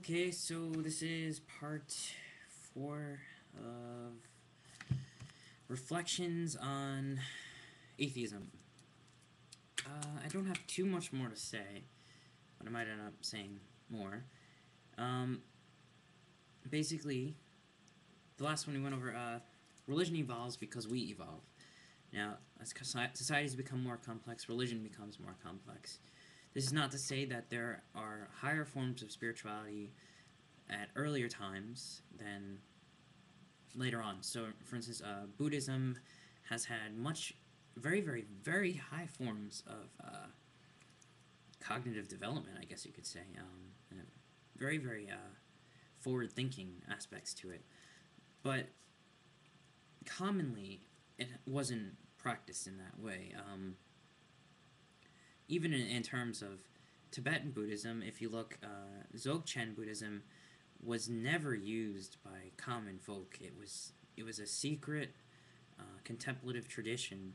Okay, so this is part 4 of reflections on atheism. I don't have too much more to say, but I might end up saying more. Um, Basically, the last one we went over, religion evolves because we evolve. Now, as societies become more complex, religion becomes more complex. This is not to say that there are higher forms of spirituality at earlier times than later on. So, for instance, Buddhism has had very, very, very high forms of cognitive development, I guess you could say. And very, very forward-thinking aspects to it. But commonly, it wasn't practiced in that way. Even in terms of Tibetan Buddhism, if you look, Dzogchen Buddhism was never used by common folk. It was a secret contemplative tradition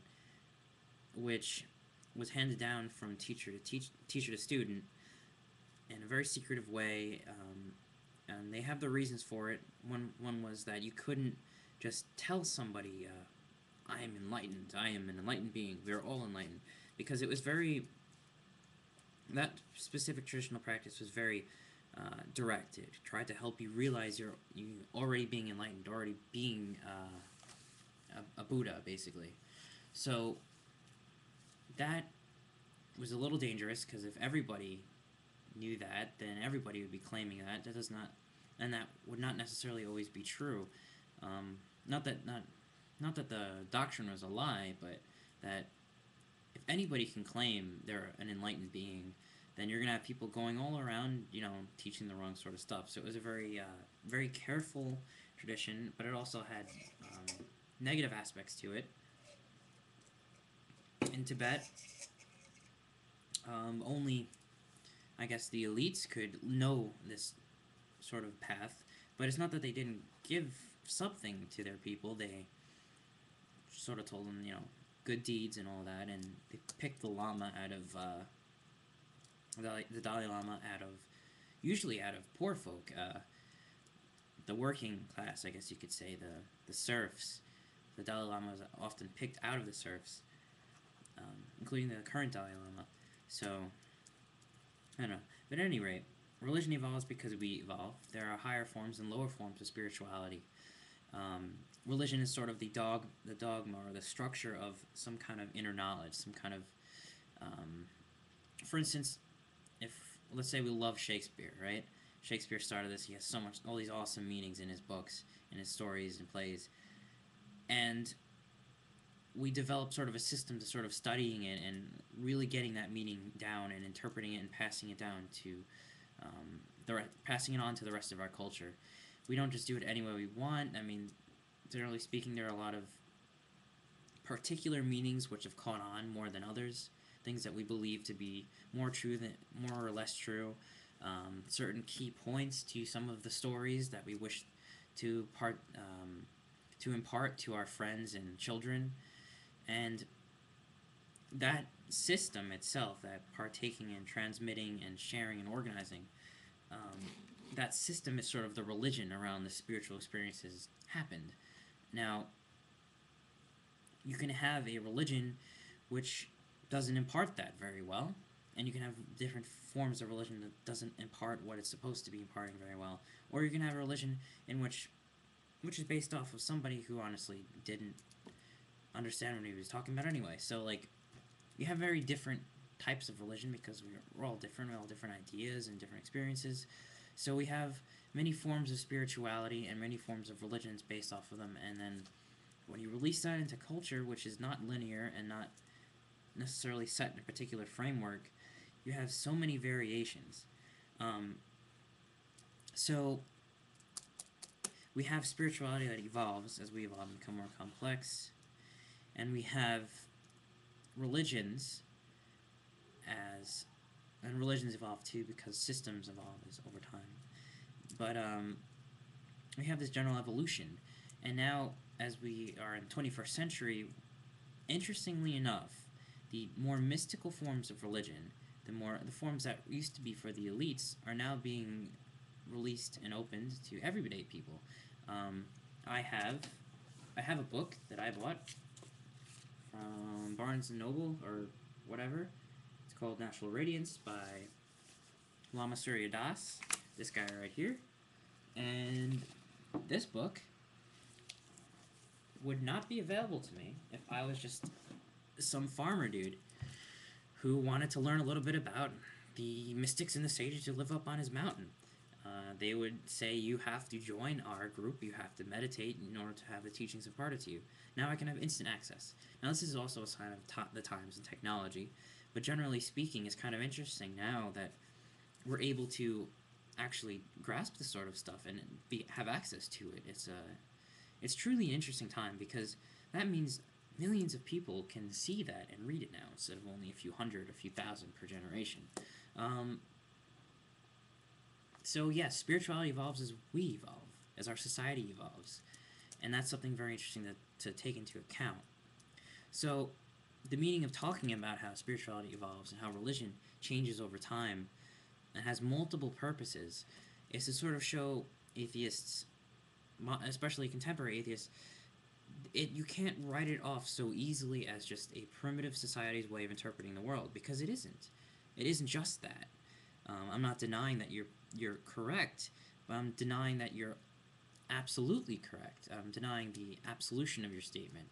which was handed down from teacher to student in a very secretive way, and they have the reasons for it. One was that you couldn't just tell somebody, "I am enlightened. I am an enlightened being. We are all enlightened," because it was very that specific traditional practice was very direct. It tried to help you realize you already being enlightened, already being a Buddha, basically. So that was a little dangerous because if everybody knew that, then everybody would be claiming that. That does not, and that would not necessarily always be true. Not that not that the doctrine was a lie, but that if anybody can claim they're an enlightened being, then you're gonna have people going all around, teaching the wrong sort of stuff. So it was a very careful tradition, but it also had negative aspects to it. In Tibet, only, I guess, the elites could know this sort of path, but it's not that they didn't give something to their people. They sort of told them, good deeds and all that, and they picked the Lama out of the Dalai Lama usually out of poor folk, the working class, I guess you could say, the serfs. The Dalai Lama was often picked out of the serfs, including the current Dalai Lama. So, I don't know. But at any rate, religion evolves because we evolve. There are higher forms and lower forms of spirituality. Religion is sort of the dogma or the structure of some kind of inner knowledge, some kind of, for instance, if let's say we love Shakespeare, right? Shakespeare started this. He has all these awesome meanings in his books, in his stories and plays, and we develop sort of a system to sort of studying it and really getting that meaning down and interpreting it and passing it down to passing it on to the rest of our culture. We don't just do it any way we want. I mean, generally speaking, there are a lot of particular meanings which have caught on more than others. Things that we believe to be more or less true. Certain key points to some of the stories that we wish to impart to our friends and children, and that system itself, that partaking and transmitting and sharing and organizing, that system is sort of the religion around the spiritual experiences happened. Now, you can have a religion which doesn't impart that very well, and you can have different forms of religion that doesn't impart what it's supposed to be imparting very well, or you can have a religion in which is based off of somebody who honestly didn't understand what he was talking about anyway. So, like, you have very different types of religion because we're all different. We all have different ideas and different experiences. So we have many forms of spirituality and many forms of religions based off of them. And then when you release that into culture, which is not linear and not necessarily set in a particular framework, you have so many variations. So we have spirituality that evolves as we evolve and become more complex, and we have religions and religions evolve too because systems evolve over time. But we have this general evolution, and now as we are in the 21st century, interestingly enough, the more mystical forms of religion, the forms that used to be for the elites, are now being released and opened to everyday people. Um, I have I have a book that I bought from Barnes and Noble or whatever. It's called Natural Radiance by Lama Surya Das. This guy right here, and this book would not be available to me if I was just some farmer dude who wanted to learn a little bit about the mystics and the sages who live up on his mountain. They would say, you have to join our group, you have to meditate in order to have the teachings imparted to you. Now I can have instant access. Now this is also a sign of the times and technology, but generally speaking, it's kind of interesting now that we're able to actually grasp this sort of stuff and have access to it. It's truly an interesting time, because that means millions of people can see that and read it now instead of only a few hundred, a few thousand per generation. So yes, spirituality evolves as we evolve, as our society evolves, and that's something very interesting to take into account. So the meaning of talking about how spirituality evolves and how religion changes over time and has multiple purposes is to sort of show atheists, especially contemporary atheists, you can't write it off so easily as just a primitive society's way of interpreting the world, because it isn't. It isn't just that. I'm not denying that you're correct, but I'm denying that you're absolutely correct. I'm denying the absolution of your statement.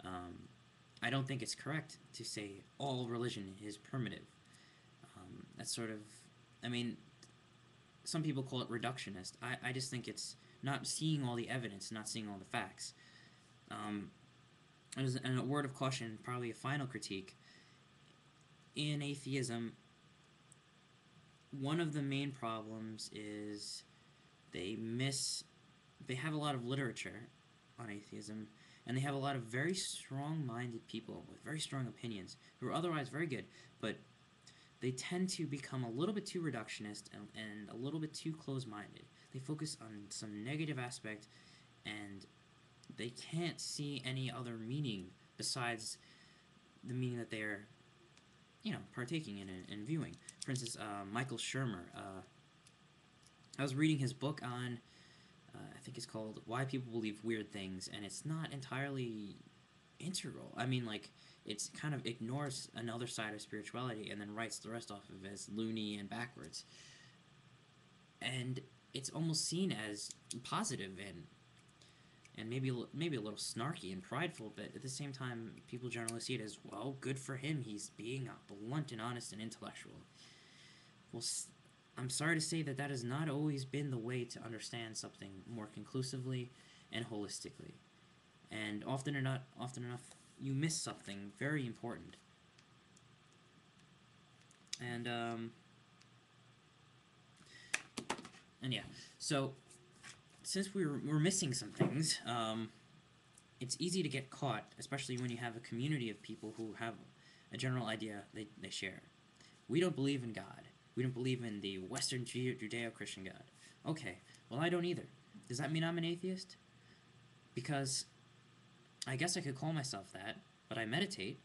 I don't think it's correct to say all religion is primitive. That's sort of, I mean, some people call it reductionist. I just think it's not seeing all the evidence, not seeing all the facts. And a word of caution, probably a final critique. In atheism, one of the main problems is they have a lot of literature on atheism, and they have a lot of very strong-minded people with very strong opinions who are otherwise very good, but they tend to become a little bit too reductionist and a little bit too close-minded. They focus on some negative aspect, and they can't see any other meaning besides the meaning that they're, partaking in and viewing. For instance, Michael Shermer. I was reading his book on, I think it's called Why People Believe Weird Things, and it's not entirely integral. I mean, it's kind of ignores another side of spirituality and then writes the rest off of it as loony and backwards. And it's almost seen as positive and maybe a little snarky and prideful, but at the same time, people generally see it as, well, good for him, he's being blunt and honest and intellectual. Well, I'm sorry to say that has not always been the way to understand something more conclusively and holistically. And often enough, you miss something very important. And yeah, so since we're missing some things, it's easy to get caught, especially when you have a community of people who have a general idea they share. We don't believe in God. We don't believe in the Western Judeo-Christian God. Okay, well, I don't either. Does that mean I'm an atheist? Because I guess I could call myself that, but I meditate.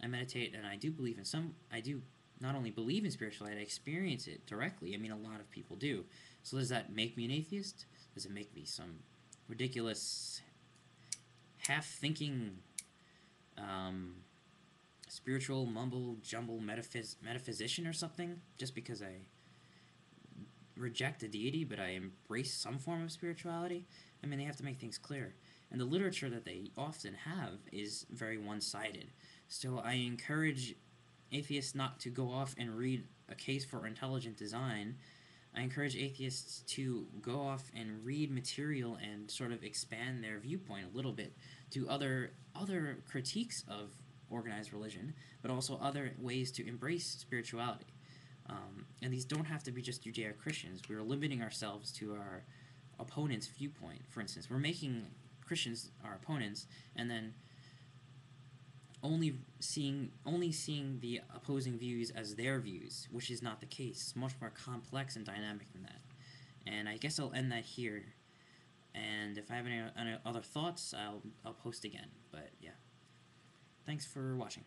I meditate, and I do believe in I do not only believe in spirituality, I experience it directly. I mean, a lot of people do. So does that make me an atheist? Does it make me some ridiculous, half-thinking, spiritual mumble-jumble metaphysician or something, just because I reject a deity but I embrace some form of spirituality? I mean, they have to make things clear. And the literature that they often have is very one-sided. So I encourage atheists not to go off and read A Case for Intelligent Design. I encourage atheists to go off and read material and sort of expand their viewpoint a little bit to other critiques of organized religion, but also other ways to embrace spirituality. And these don't have to be just Judeo-Christians. We're limiting ourselves to our opponent's viewpoint. For instance, we're making Christians our opponents, and then only seeing the opposing views as their views, which is not the case. It's much more complex and dynamic than that. And I guess I'll end that here. And if I have any other thoughts, I'll post again. But yeah, thanks for watching.